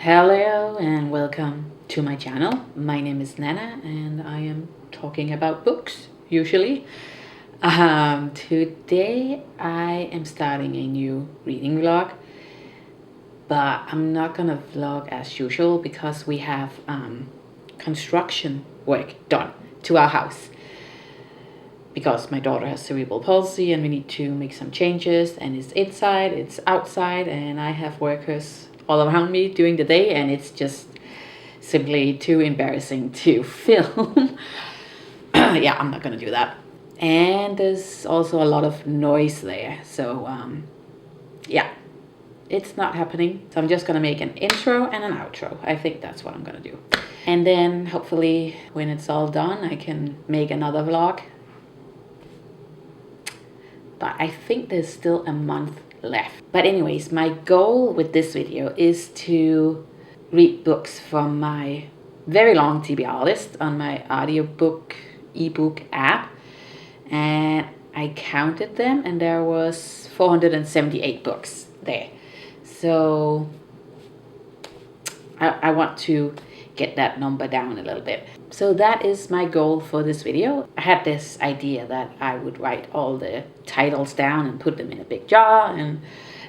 Hello and welcome to my channel. My name is Nana and I am talking about books usually. Today I am starting a new reading vlog, but I'm not gonna vlog as usual because we have construction work done to our house. Because my daughter has cerebral palsy and we need to make some changes, and it's inside, it's outside, and I have workers all around me during the day, and it's just simply too embarrassing to film. Yeah, I'm not gonna do that. And there's also a lot of noise there, so yeah, it's not happening. So I'm just gonna make an intro and an outro. I think that's what I'm gonna do. And then hopefully when it's all done, I can make another vlog. But I think there's still a month left. But anyways, my goal with this video is to read books from my very long TBR list on my audiobook ebook app, and I counted them and there was 478 books there. So I want to get that number down a little bit. So that is my goal for this video. I had this idea that I would write all the titles down and put them in a big jar, and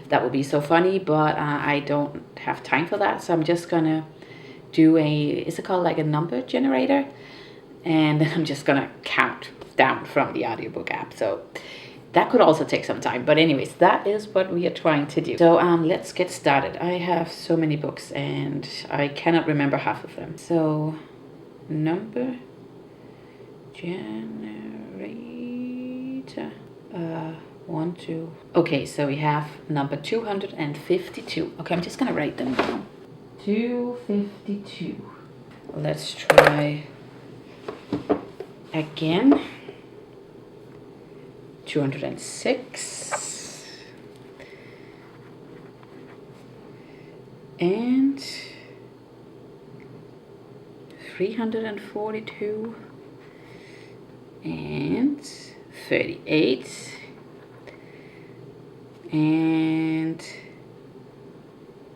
that would be so funny, but I don't have time for that. So I'm just gonna do is it called like a number generator? And then I'm just gonna count down from the audiobook app. So that could also take some time, but anyways, that is what we are trying to do. So let's get started. I have so many books and I cannot remember half of them. So number generator, 1, 2. Okay, so we have number 252. Okay, I'm just gonna write them down. 252. Let's try again. 206 and 342 and 38 and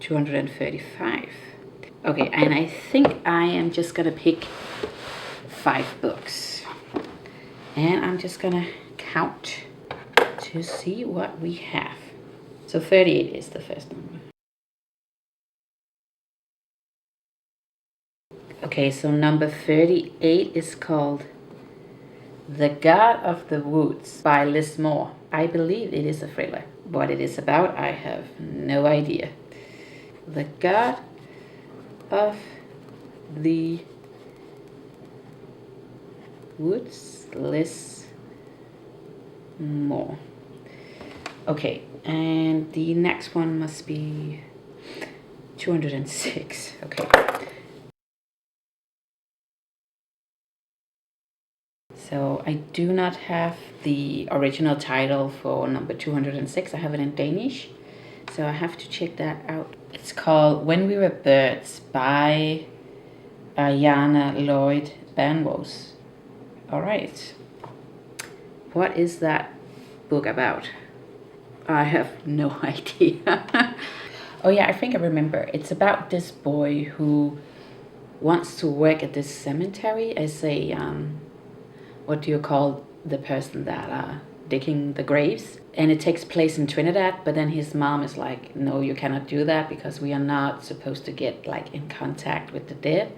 235. Okay, and I think I am just gonna pick 5 books and I'm just gonna count to see what we have. So 38 is the first number. Okay, so number 38 is called The God of the Woods by Liz Moore. I believe it is a thriller. What it is about, I have no idea. The God of the Woods, Liz Moore. Okay, and the next one must be 206. Okay. So I do not have the original title for number 206. I have it in Danish, so I have to check that out. It's called When We Were Birds by Ayanna, Lloyd, Banwo. All right. What is that book about? I have no idea. Oh yeah, I think I remember. It's about this boy who wants to work at this cemetery as a what do you call the person that digging the graves? And it takes place in Trinidad, but then his mom is like, no, you cannot do that because we are not supposed to get like in contact with the dead.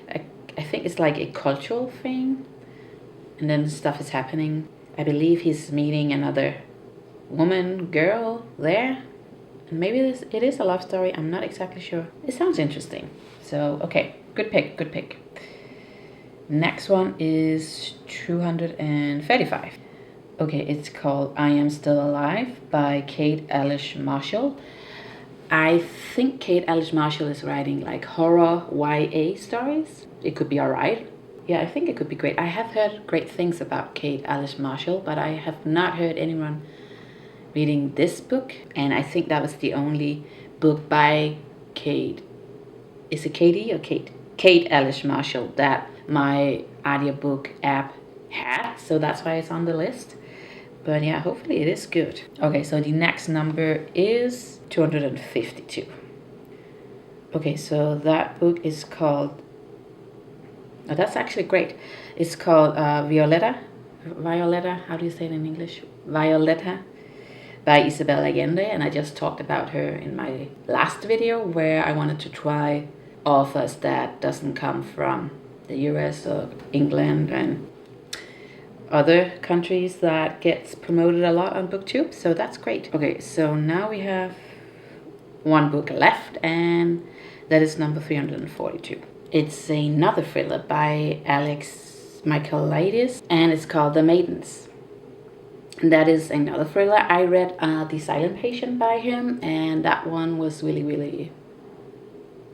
I think it's like a cultural thing, and then stuff is happening. I believe he's meeting another girl there, and maybe it is a love story. I'm not exactly sure. It sounds interesting. So okay, good pick. Next one is 235. Okay, it's called I Am Still Alive by Kate Alice Marshall. I think Kate Alice Marshall is writing like horror YA stories. It could be alright. Yeah, I think it could be great. I have heard great things about Kate Alice Marshall, but I have not heard anyone reading this book, and I think that was the only book by Kate. Is it Katie or Kate? Kate Alice Marshall that my audiobook app had, so that's why it's on the list. But yeah, hopefully it is good. Okay, so the next number is 252. Okay, so that book is called, oh, that's actually great. It's called Violetta, how do you say it in English? Violetta by Isabel Allende, and I just talked about her in my last video where I wanted to try authors that doesn't come from the US or England and other countries that gets promoted a lot on BookTube, so that's great. Okay, so now we have one book left, and that is number 342. It's another thriller by Michaelides, and it's called The Maidens. And that is another thriller. I read The Silent Patient by him, and that one was really, really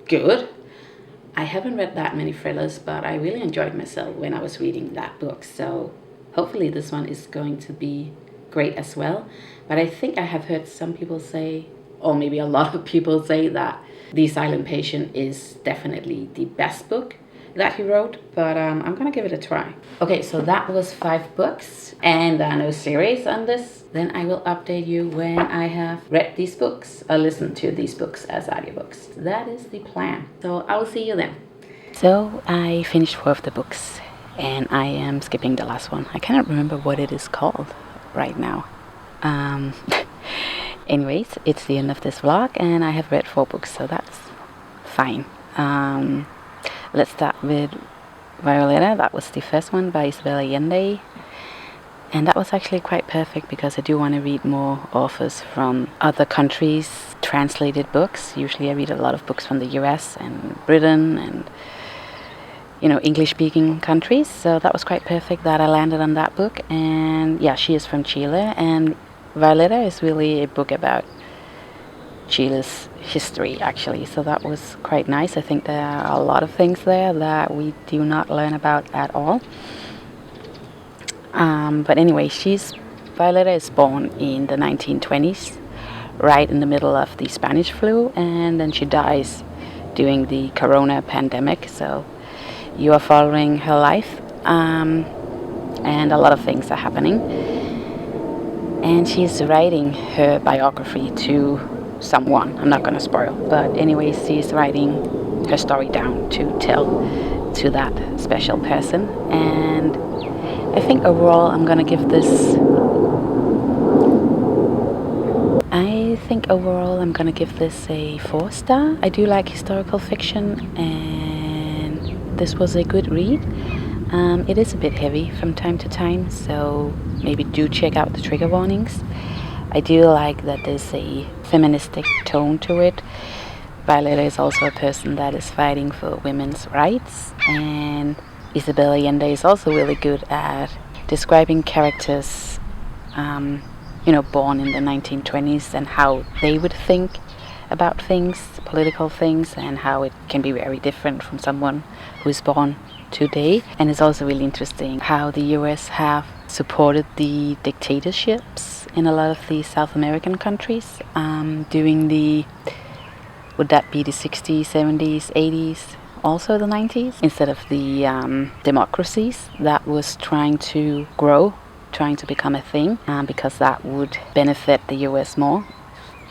good. I haven't read that many thrillers, but I really enjoyed myself when I was reading that book. So hopefully this one is going to be great as well. But I think I have heard some people say, or maybe a lot of people say, that The Silent Patient is definitely the best book that he wrote, but I'm gonna give it a try. Okay, so that was 5 books, and no series on this. Then I will update you when I have read these books or listened to these books as audiobooks. That is the plan. So I will see you then. So I finished 4 of the books, and I am skipping the last one. I cannot remember what it is called right now. Anyways, it's the end of this vlog, and I have read 4 books, so that's fine. Let's start with Violetta. That was the first one by Isabel Allende. And that was actually quite perfect because I do want to read more authors from other countries, translated books. Usually I read a lot of books from the US and Britain and, you know, English-speaking countries. So that was quite perfect that I landed on that book. And yeah, she is from Chile. And Violetta is really a book about Chile's history, actually, so that was quite nice. I think there are a lot of things there that we do not learn about at all. But anyway, Violetta is born in the 1920s, right in the middle of the Spanish flu, and then she dies during the corona pandemic, so you are following her life, and a lot of things are happening. And she's writing her biography to someone. I'm not going to spoil, but anyways, she's writing her story down to tell to that special person. And I think overall I'm going to give this a 4-star. I do like historical fiction, and this was a good read. It is a bit heavy from time to time, so maybe do check out the trigger warnings. I do like that there's a feministic tone to it. Violetta is also a person that is fighting for women's rights, and Isabel Allende is also really good at describing characters, born in the 1920s and how they would think about things, political things, and how it can be very different from someone who is born today. And it's also really interesting how the US have supported the dictatorships in a lot of the South American countries during would that be the 60s, 70s, 80s, also the 90s, instead of the democracies that was trying to grow, trying to become a thing, because that would benefit the US more,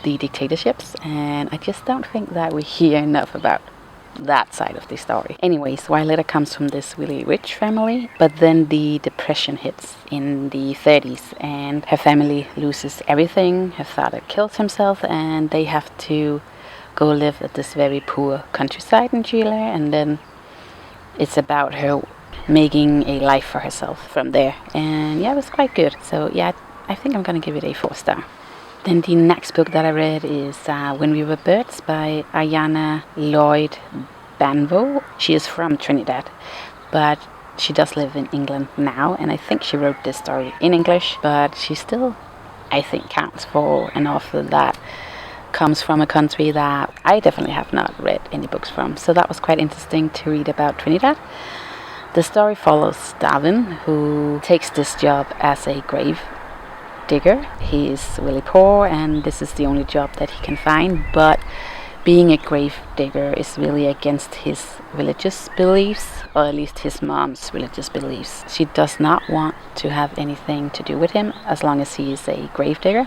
the dictatorships. And I just don't think that we hear enough about that side of the story. Anyways, Violetta comes from this really rich family, but then the depression hits in the 30s and her family loses everything. Her father kills himself and they have to go live at this very poor countryside in Chile, and then it's about her making a life for herself from there. And yeah, it was quite good. So yeah, I think I'm gonna give it a 4-star. Then the next book that I read is When We Were Birds by Ayanna Lloyd Banwo. She is from Trinidad, but she does live in England now, and I think she wrote this story in English, but she still, I think, counts for an author that comes from a country that I definitely have not read any books from. So that was quite interesting to read about Trinidad. The story follows Darwin, who takes this job as a grave digger. He is really poor and this is the only job that he can find, but being a grave digger is really against his religious beliefs, or at least his mom's religious beliefs. She does not want to have anything to do with him as long as he is a grave digger.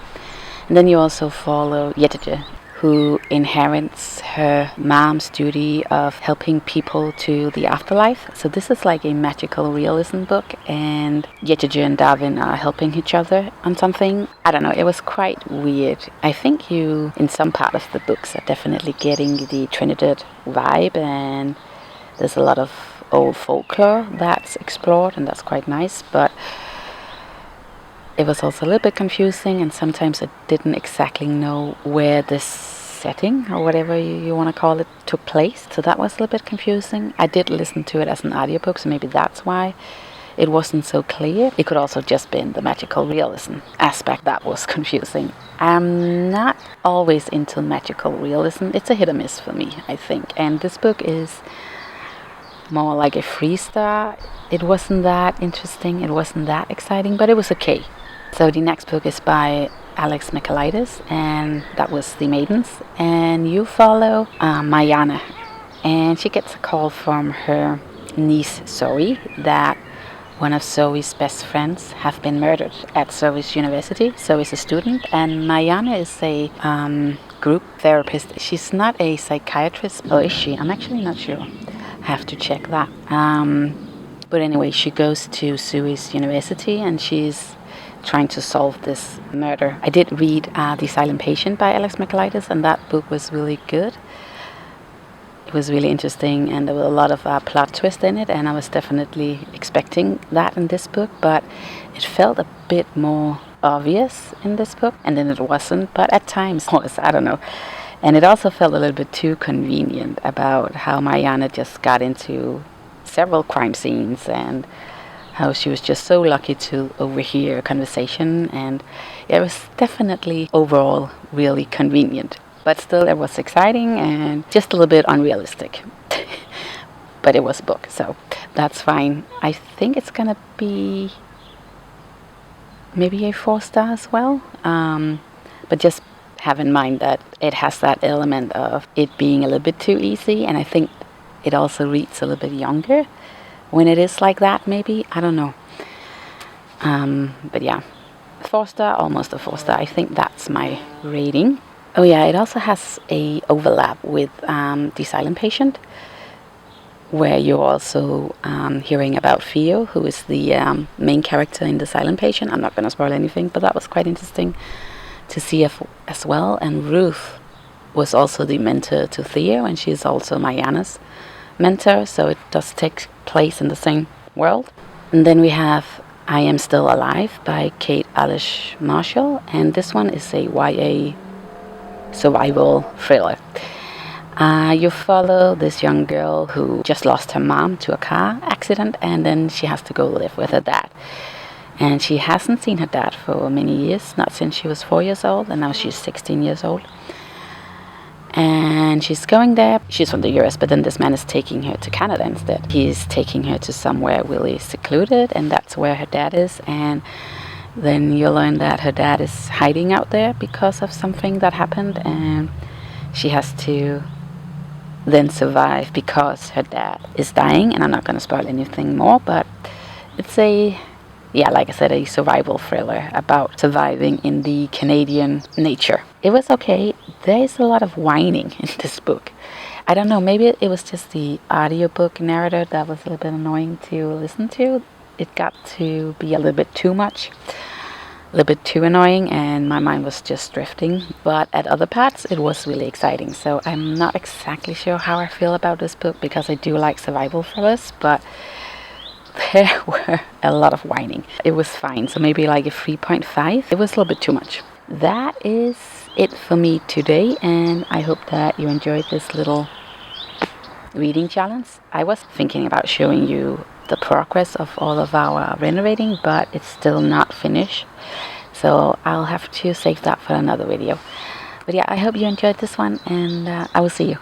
And then you also follow Jette, who inherits her mom's duty of helping people to the afterlife. So this is like a magical realism book, and Yejiger and Darwin are helping each other on something. I don't know, it was quite weird. I think you, in some part of the books, are definitely getting the Trinidad vibe, and there's a lot of old folklore that's explored, and that's quite nice, but it was also a little bit confusing, and sometimes I didn't exactly know where this setting, or whatever you want to call it, took place. So that was a little bit confusing. I did listen to it as an audiobook, so maybe that's why it wasn't so clear. It could also just been the magical realism aspect that was confusing. I'm not always into magical realism. It's a hit or miss for me, I think. And this book is more like a freestyle. It wasn't that interesting, it wasn't that exciting, but it was okay. So the next book is by Michaelides, and that was The Maidens. And you follow Ayanna, and she gets a call from her niece Zoe that one of Zoe's best friends have been murdered at Zoe's university. Zoe's a student, and Ayanna is a group therapist. She's not a psychiatrist, or is she? I'm actually not sure. Have to check that. But anyway, she goes to Zoe's university, and she's trying to solve this murder. I did read The Silent Patient by Michaelides, and that book was really good. It was really interesting, and there were a lot of plot twists in it, and I was definitely expecting that in this book, but it felt a bit more obvious in this book, and then it wasn't, but at times was, I don't know. And it also felt a little bit too convenient about how Ayanna just got into several crime scenes, and how she was just so lucky to overhear a conversation, and it was definitely overall really convenient. But still, it was exciting and just a little bit unrealistic. But it was a book, so that's fine. I think it's gonna be maybe a 4-star as well. But just have in mind that it has that element of it being a little bit too easy, and I think it also reads a little bit younger when it is like that, maybe. I don't know. But yeah, 4-star, almost a 4-star. I think that's my rating. Oh yeah, it also has a overlap with The Silent Patient, where you're also hearing about Theo, who is the main character in The Silent Patient. I'm not going to spoil anything, but that was quite interesting to see as well. And Ruth was also the mentor to Theo, and she's also Ayanna's mentor, so it does take place in the same world. And then we have I Am Still Alive by Kate Alish Marshall, and this one is a YA survival thriller. You follow this young girl who just lost her mom to a car accident, and then she has to go live with her dad. And she hasn't seen her dad for many years, not since she was 4 years old, and now she's 16 years old. And she's going there. She's from the US, but then this man is taking her to Canada instead. He's taking her to somewhere really secluded, and that's where her dad is. And then you learn that her dad is hiding out there because of something that happened, and she has to then survive because her dad is dying. And I'm not going to spoil anything more, but it's like I said, a survival thriller about surviving in the Canadian nature. It was okay. There is a lot of whining in this book. I don't know, maybe it was just the audiobook narrator that was a little bit annoying to listen to. It got to be a little bit too much, a little bit too annoying, and my mind was just drifting. But at other parts, it was really exciting. So I'm not exactly sure how I feel about this book, because I do like survival thrillers, but there were a lot of whining. It was fine, so maybe like a 3.5. It was a little bit too much. That is it for me today, and I hope that you enjoyed this little reading challenge. I was thinking about showing you the progress of all of our renovating, but it's still not finished, so I'll have to save that for another video. But yeah, I hope you enjoyed this one, and I will see you.